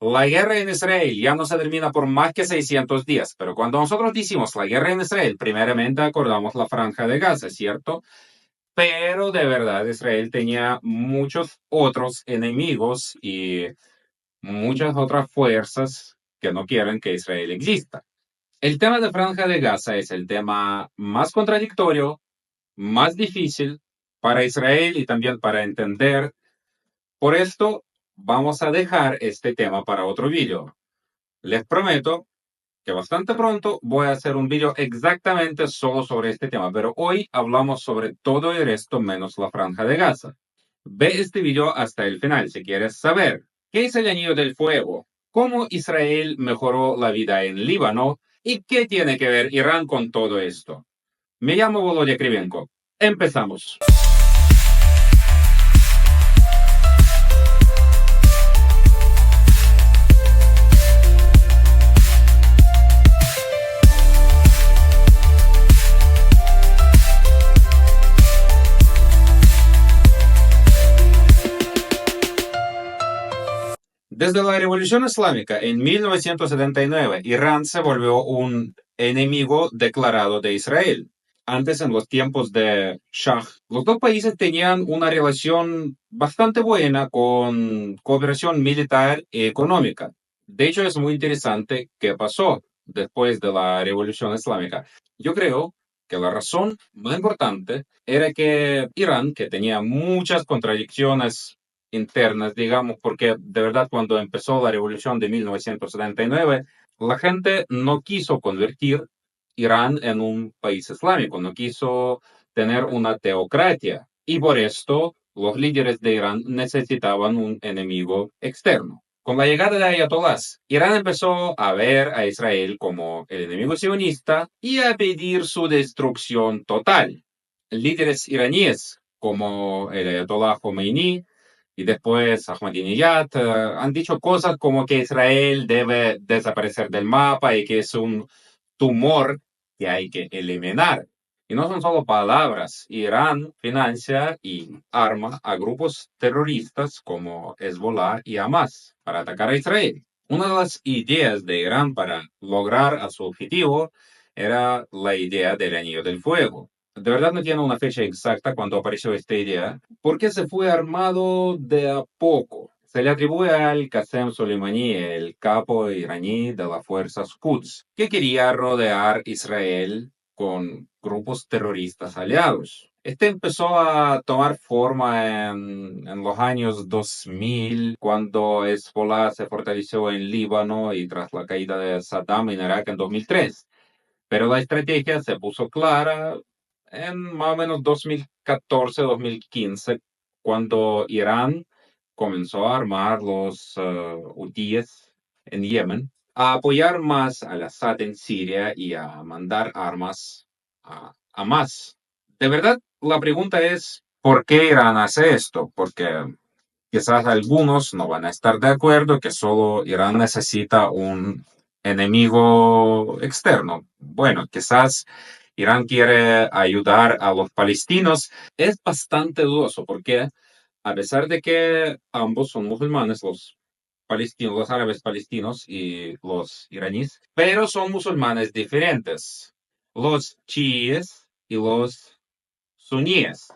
La guerra en Israel ya no se termina por más que 600 días, pero cuando nosotros decimos la guerra en Israel, primeramente acordamos la Franja de Gaza, ¿cierto? Pero de verdad Israel tenía muchos otros enemigos y muchas otras fuerzas que no quieren que Israel exista. El tema de Franja de Gaza es el tema más contradictorio, más difícil para Israel y también para entender. Por esto, vamos a dejar este tema para otro vídeo. Les prometo que bastante pronto voy a hacer un vídeo exactamente solo sobre este tema, pero hoy hablamos sobre todo el resto menos la Franja de Gaza. Ve este vídeo hasta el final si quieres saber qué es el Anillo del Fuego, cómo Israel mejoró la vida en Líbano y qué tiene que ver Irán con todo esto. Me llamo Volodya Krivenko. Empezamos. Desde la Revolución Islámica en 1979, Irán se volvió un enemigo declarado de Israel. Antes, en los tiempos de Shah, los dos países tenían una relación bastante buena con cooperación militar y económica. De hecho, es muy interesante qué pasó después de la Revolución Islámica. Yo creo que la razón más importante era que Irán, que tenía muchas contradicciones internas, digamos, porque de verdad cuando empezó la revolución de 1979, la gente no quiso convertir Irán en un país islámico, no quiso tener una teocracia y por esto los líderes de Irán necesitaban un enemigo externo. Con la llegada de ayatolás, Irán empezó a ver a Israel como el enemigo sionista y a pedir su destrucción total. Líderes iraníes como el ayatolá Khomeini y después Ahmadinejad han dicho cosas como que Israel debe desaparecer del mapa y que es un tumor que hay que eliminar. Y no son solo palabras. Irán financia y arma a grupos terroristas como Hezbollah y Hamas para atacar a Israel. Una de las ideas de Irán para lograr a su objetivo era la idea del anillo del fuego. De verdad no tiene una fecha exacta cuando apareció esta idea, porque se fue armado de a poco. Se le atribuye al Qasem Soleimani, el capo iraní de las fuerzas Quds, que quería rodear Israel con grupos terroristas aliados. Este empezó a tomar forma en los años 2000, cuando Hezbollah se fortaleció en Líbano y tras la caída de Saddam en Irak en 2003. Pero la estrategia se puso clara en más o menos 2014-2015, cuando Irán comenzó a armar los hutíes en Yemen, a apoyar más al Assad en Siria y a mandar armas a más. De verdad, la pregunta es, ¿por qué Irán hace esto? Porque quizás algunos no van a estar de acuerdo que solo Irán necesita un enemigo externo. Bueno, quizás Irán quiere ayudar a los palestinos. Es bastante dudoso porque a pesar de que ambos son musulmanes, los palestinos, los árabes palestinos y los iraníes, pero son musulmanes diferentes, los chiíes y los suníes.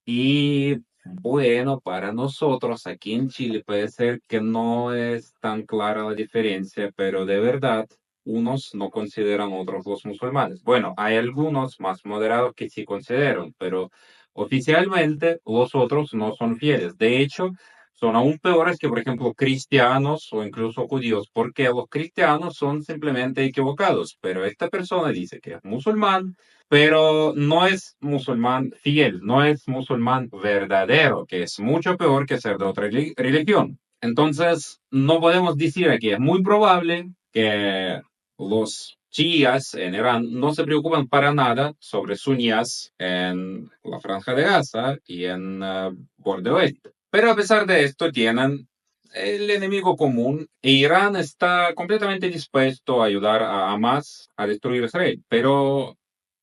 Y bueno, para nosotros aquí en Chile puede ser que no es tan clara la diferencia, pero de verdad unos no consideran otros los musulmanes. Bueno, hay algunos más moderados que sí consideran, pero oficialmente los otros no son fieles. De hecho, son aún peores que, por ejemplo, cristianos o incluso judíos, porque los cristianos son simplemente equivocados, pero esta persona dice que es musulmán, pero no es musulmán fiel, no es musulmán verdadero, que es mucho peor que ser de otra religión. Entonces, no podemos decir aquí, es muy probable que los chiíes en Irán no se preocupan para nada sobre suníes en la Franja de Gaza y en Borde Oeste. Pero a pesar de esto, tienen el enemigo común e Irán está completamente dispuesto a ayudar a Hamas a destruir Israel. Pero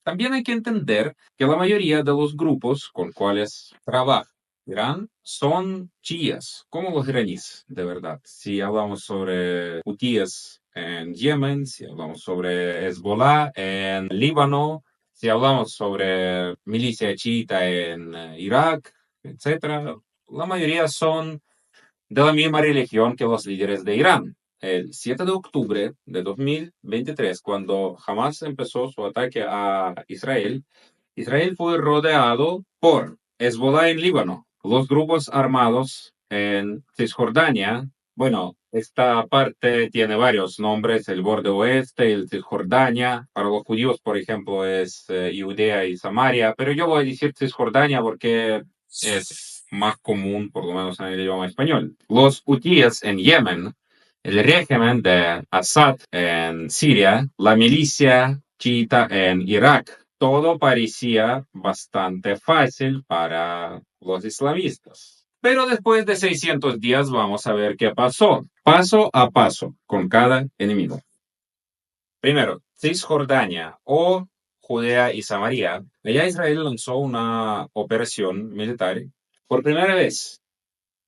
también hay que entender que la mayoría de los grupos con cuales trabaja Irán son chiíes, como los iraníes, de verdad. Si hablamos sobre hutíes en Yemen, si hablamos sobre Hezbollah en Líbano, si hablamos sobre milicia chiita en Irak, etcétera, la mayoría son de la misma religión que los líderes de Irán. El 7 de octubre de 2023, cuando Hamas empezó su ataque a Israel, Israel fue rodeado por Hezbollah en Líbano, los grupos armados en Cisjordania. Bueno, esta parte tiene varios nombres, el borde oeste, el Cisjordania. Para los judíos, por ejemplo, es Judea y Samaria, pero yo voy a decir Cisjordania porque es más común, por lo menos en el idioma español. Los hutíes en Yemen, el régimen de Assad en Siria, la milicia chiita en Irak. Todo parecía bastante fácil para los islamistas. Pero después de 600 días vamos a ver qué pasó, paso a paso, con cada enemigo. Primero, Cisjordania o Judea y Samaria. Allá Israel lanzó una operación militar. Por primera vez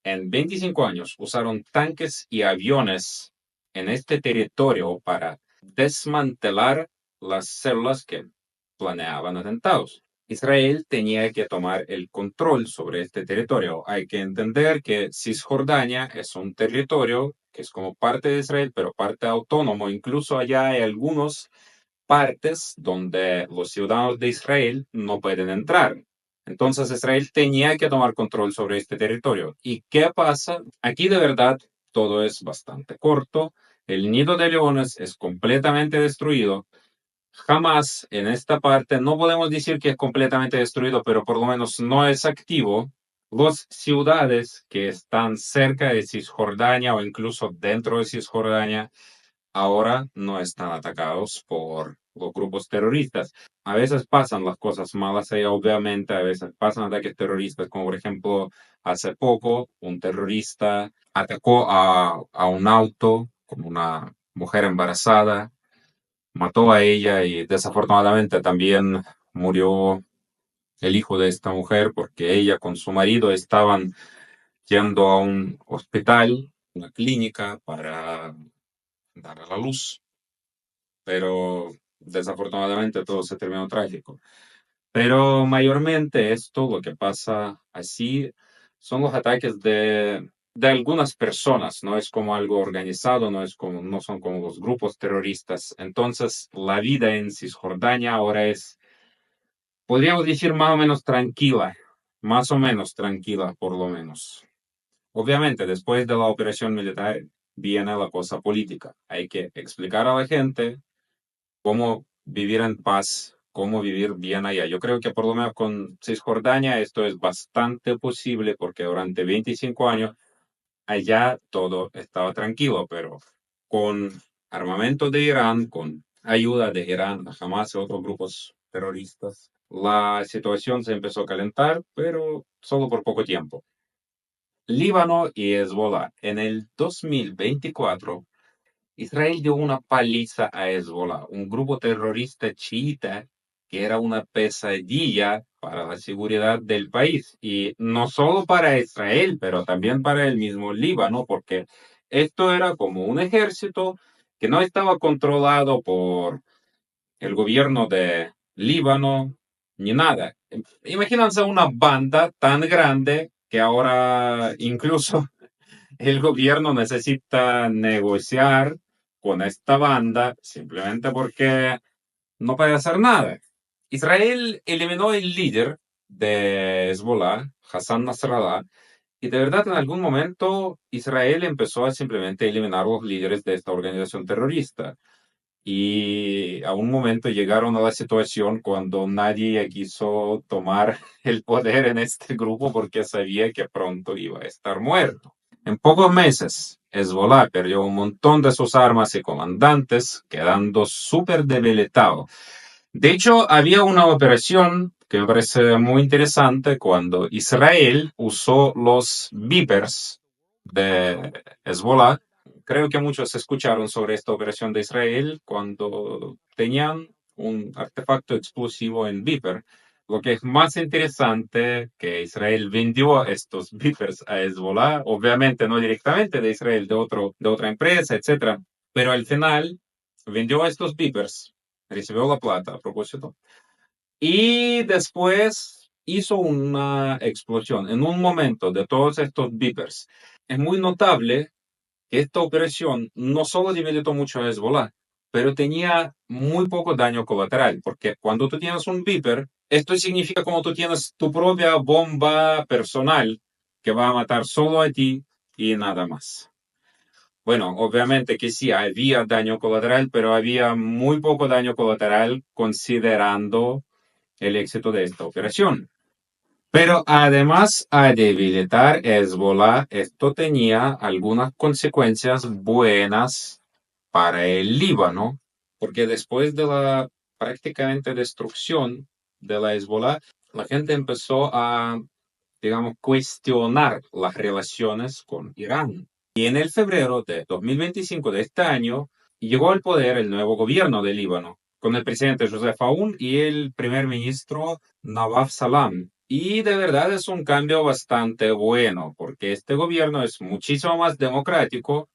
en 25 años usaron tanques y aviones en este territorio para desmantelar las células que planeaban atentados. Israel tenía que tomar el control sobre este territorio. Hay que entender que Cisjordania es un territorio que es como parte de Israel, pero parte autónomo. Incluso allá hay algunas partes donde los ciudadanos de Israel no pueden entrar. Entonces Israel tenía que tomar control sobre este territorio. ¿Y qué pasa? Aquí de verdad todo es bastante corto. El nido de leones es completamente destruido. Jamás en esta parte, no podemos decir que es completamente destruido, pero por lo menos no es activo. Las ciudades que están cerca de Cisjordania o incluso dentro de Cisjordania ahora no están atacados por los grupos terroristas. A veces pasan las cosas malas ahí, obviamente, a veces pasan ataques terroristas, como por ejemplo, hace poco un terrorista atacó a un auto con una mujer embarazada, mató a ella y desafortunadamente también murió el hijo de esta mujer porque ella con su marido estaban yendo a un hospital, una clínica para dar a la luz, pero desafortunadamente todo se terminó trágico. Pero mayormente esto, lo que pasa así, son los ataques de algunas personas, no es como algo organizado, no son como los grupos terroristas. Entonces, la vida en Cisjordania ahora es, podríamos decir, más o menos tranquila, más o menos tranquila, por lo menos. Obviamente, después de la operación militar viene la cosa política. Hay que explicar a la gente cómo vivir en paz, cómo vivir bien allá. Yo creo que por lo menos con Cisjordania esto es bastante posible porque durante 25 años allá todo estaba tranquilo, pero con armamento de Irán, con ayuda de Irán, Hamas y otros grupos terroristas, la situación se empezó a calentar, pero solo por poco tiempo. Líbano y Hezbollah. En el 2024 Israel dio una paliza a Hezbollah, un grupo terrorista chiita que era una pesadilla para la seguridad del país. Y no solo para Israel, pero también para el mismo Líbano, porque esto era como un ejército que no estaba controlado por el gobierno de Líbano ni nada. Imagínense una banda tan grande que ahora incluso el gobierno necesita negociar con esta banda simplemente porque no puede hacer nada. Israel eliminó el líder de Hezbollah, Hassan Nasrallah, y de verdad en algún momento Israel empezó a simplemente eliminar los líderes de esta organización terrorista. Y a un momento llegaron a la situación cuando nadie quiso tomar el poder en este grupo porque sabía que pronto iba a estar muerto. En pocos meses, Hezbollah perdió un montón de sus armas y comandantes, quedando súper debilitado. De hecho, había una operación que me parece muy interesante cuando Israel usó los Vipers de Hezbollah. Creo que muchos escucharon sobre esta operación de Israel cuando tenían un artefacto explosivo en Viper. Lo que es más interesante que Israel vendió estos beepers a Hezbollah, obviamente no directamente de Israel, de otra empresa, etcétera, pero al final vendió estos beepers, recibió la plata a propósito, y después hizo una explosión en un momento de todos estos beepers. Es muy notable que esta operación no solo debilitó mucho a Hezbollah, pero tenía muy poco daño colateral, porque cuando tú tienes un beeper, esto significa como tú tienes tu propia bomba personal que va a matar solo a ti y nada más. Bueno, obviamente que sí, había daño colateral, pero había muy poco daño colateral considerando el éxito de esta operación. Pero además a debilitar Hezbollah, esto tenía algunas consecuencias buenas para el Líbano, porque después de la prácticamente destrucción de la Hezbollah, la gente empezó a, digamos, cuestionar las relaciones con Irán. Y en el febrero de 2025 de este año, llegó al poder el nuevo gobierno de Líbano, con el presidente Joseph Aoun y el primer ministro Nawaf Salam. Y de verdad es un cambio bastante bueno, porque este gobierno es muchísimo más democrático,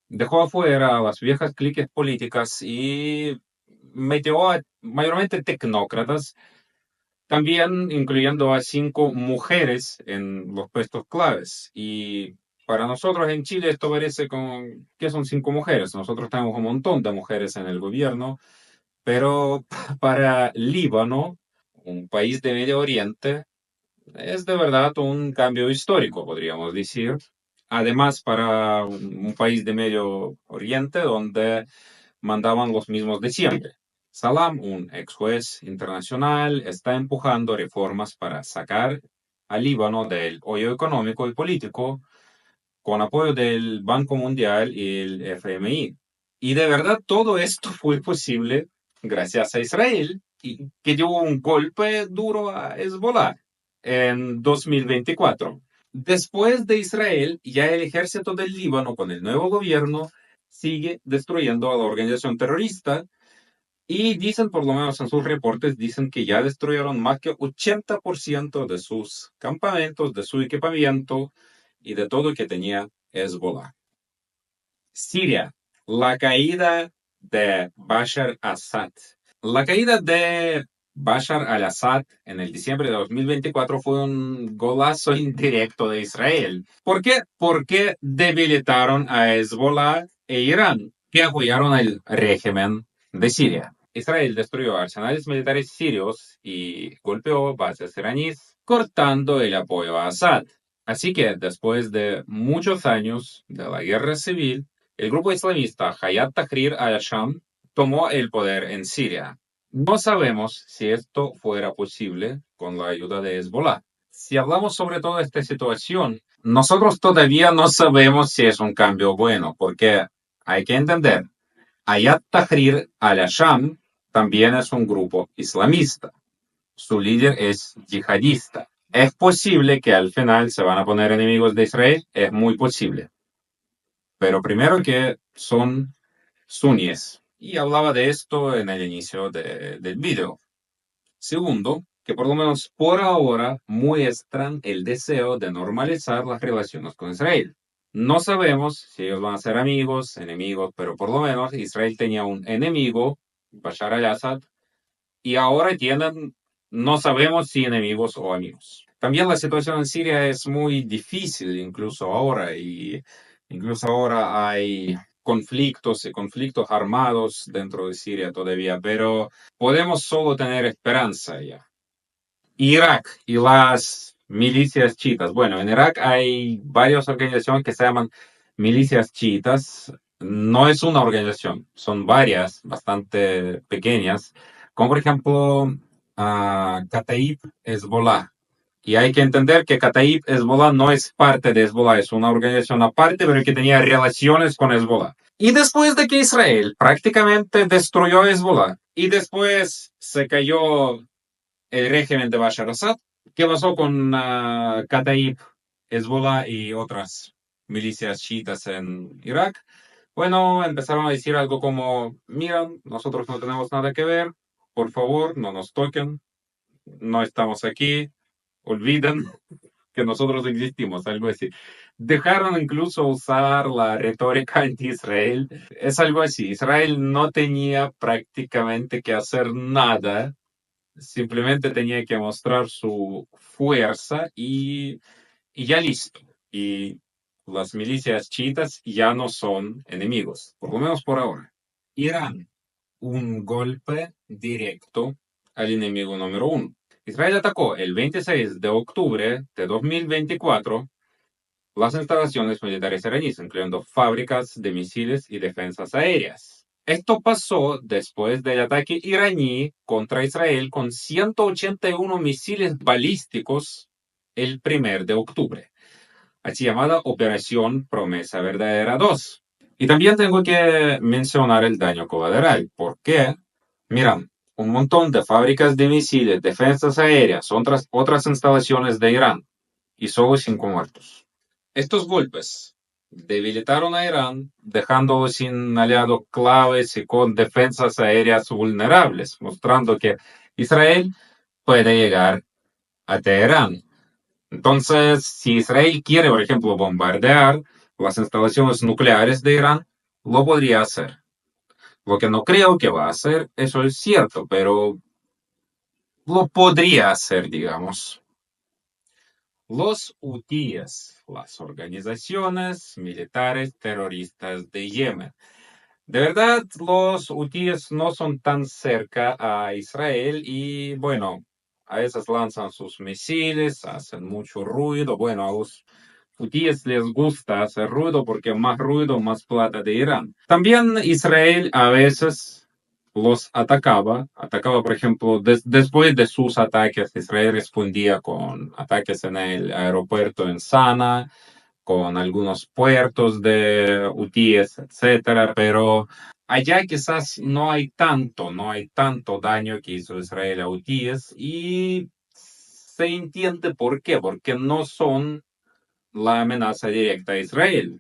dejó afuera a las viejas cliques políticas y metió a mayormente tecnócratas, también incluyendo a 5 mujeres en los puestos claves. Y para nosotros en Chile esto parece como, ¿qué son 5 mujeres? Nosotros tenemos un montón de mujeres en el gobierno, pero para Líbano, un país de Medio Oriente, es de verdad un cambio histórico, podríamos decir. Además, para un país de Medio Oriente donde mandaban los mismos de siempre. Salam, un ex juez internacional, está empujando reformas para sacar a Líbano del hoyo económico y político con apoyo del Banco Mundial y el FMI. Y de verdad todo esto fue posible gracias a Israel, que dio un golpe duro a Hezbollah en 2024. Después de Israel, ya el ejército del Líbano con el nuevo gobierno sigue destruyendo a la organización terrorista y dicen, por lo menos en sus reportes, dicen que ya destruyeron más que 80% de sus campamentos, de su equipamiento y de todo que tenía Hezbollah. Siria, la caída de Bashar Assad. La caída de Bashar al-Assad en el diciembre de 2024 fue un golazo indirecto de Israel. ¿Por qué? Porque debilitaron a Hezbollah e Irán, que apoyaron el régimen de Siria. Israel destruyó arsenales militares sirios y golpeó bases iraníes, cortando el apoyo a Assad. Así que después de muchos años de la guerra civil, el grupo islamista Hayat Tahrir al-Sham tomó el poder en Siria. No sabemos si esto fuera posible con la ayuda de Hezbollah. Si hablamos sobre toda esta situación, nosotros todavía no sabemos si es un cambio bueno, porque hay que entender, Hayat Tahrir al-Sham también es un grupo islamista. Su líder es yihadista. ¿Es posible que al final se van a poner enemigos de Israel? Es muy posible. Pero primero que son suníes. Y hablaba de esto en el inicio del video. Segundo, que por lo menos por ahora muestran el deseo de normalizar las relaciones con Israel. No sabemos si ellos van a ser amigos, enemigos, pero por lo menos Israel tenía un enemigo, Bashar al-Assad, y ahora tienen, no sabemos si enemigos o amigos. También la situación en Siria es muy difícil, incluso ahora, y incluso ahora hay conflictos y conflictos armados dentro de Siria todavía, pero podemos solo tener esperanza ya. Irak y las milicias chiitas. Bueno, en Irak hay varias organizaciones que se llaman milicias chiitas. No es una organización, son varias, bastante pequeñas, como por ejemplo Kataib Hezbollah. Y hay que entender que Kataib Hezbollah no es parte de Hezbollah, es una organización aparte, pero que tenía relaciones con Hezbollah. Y después de que Israel prácticamente destruyó a Hezbollah y después se cayó el régimen de Bashar al-Assad, ¿qué pasó con Kataib, Hezbollah y otras milicias chiitas en Irak? Bueno, empezaron a decir algo como, miren, nosotros no tenemos nada que ver, por favor, no nos toquen. no estamos aquí, olvidan que nosotros existimos, algo así. Dejaron incluso usar la retórica anti-Israel. Es algo así. Israel no tenía prácticamente que hacer nada, simplemente tenía que mostrar su fuerza y ya listo. Y las milicias chiitas ya no son enemigos, por lo menos por ahora. Irán, un golpe directo al enemigo número uno. Israel atacó el 26 de octubre de 2024 las instalaciones militares iraníes, incluyendo fábricas de misiles y defensas aéreas. Esto pasó después del ataque iraní contra Israel con 181 misiles balísticos el 1 de octubre, así llamada Operación Promesa Verdadera 2. Y también tengo que mencionar el daño colateral, porque, miran, un montón de fábricas de misiles, defensas aéreas, otras instalaciones de Irán, y solo 5 muertos. Estos golpes debilitaron a Irán, dejándolo sin aliados claves y con defensas aéreas vulnerables, mostrando que Israel puede llegar a Teherán. Entonces, si Israel quiere, por ejemplo, bombardear las instalaciones nucleares de Irán, lo podría hacer. Lo que no creo que va a hacer, eso es cierto, pero lo podría hacer, digamos. Los hutíes, las organizaciones militares terroristas de Yemen. De verdad, los hutíes no son tan cerca a Israel y, bueno, a veces lanzan sus misiles, hacen mucho ruido. Bueno, a los hutíes les gusta hacer ruido porque más ruido, más plata de Irán. También Israel a veces los atacaba por ejemplo, después de sus ataques, Israel respondía con ataques en el aeropuerto en Sana, con algunos puertos de hutíes, etcétera, pero allá quizás no hay tanto daño que hizo Israel a hutíes y se entiende por qué, porque no son la amenaza directa a Israel.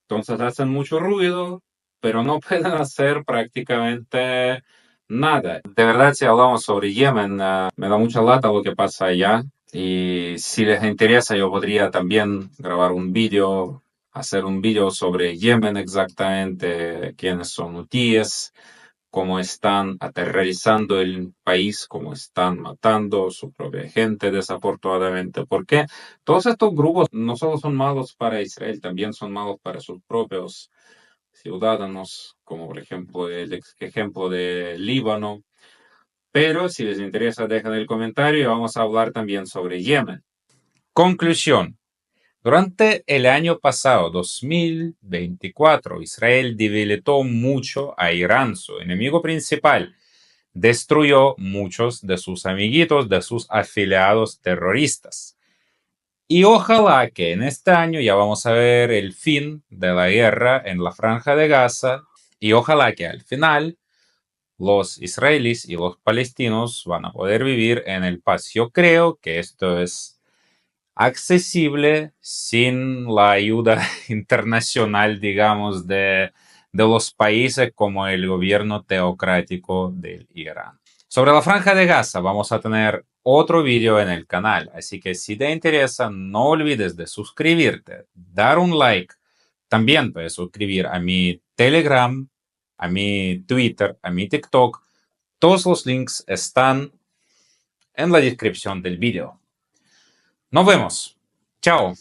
Entonces hacen mucho ruido, pero no pueden hacer prácticamente nada. De verdad, si hablamos sobre Yemen, me da mucha lata lo que pasa allá. Y si les interesa, yo podría también grabar un vídeo, hacer un vídeo sobre Yemen exactamente, quiénes son hutíes, cómo están aterrorizando el país, cómo están matando a su propia gente, desafortunadamente. Porque todos estos grupos no solo son malos para Israel, también son malos para sus propios ciudadanos, como por ejemplo el ejemplo de Líbano. Pero si les interesa, dejen el comentario y vamos a hablar también sobre Yemen. Conclusión. Durante el año pasado, 2024, Israel debilitó mucho a Irán, su enemigo principal. Destruyó muchos de sus amiguitos, de sus afiliados terroristas. Y ojalá que en este año ya vamos a ver el fin de la guerra en la Franja de Gaza. Y ojalá que al final los israelíes y los palestinos van a poder vivir en el paz. Yo creo que esto es accesible sin la ayuda internacional, digamos, de los países como el gobierno teocrático del Irán. Sobre la Franja de Gaza vamos a tener otro vídeo en el canal, así que si te interesa no olvides de suscribirte, dar un like, también puedes suscribir a mi Telegram, a mi Twitter, a mi TikTok. Todos los links están en la descripción del vídeo. Nos vemos. Chao.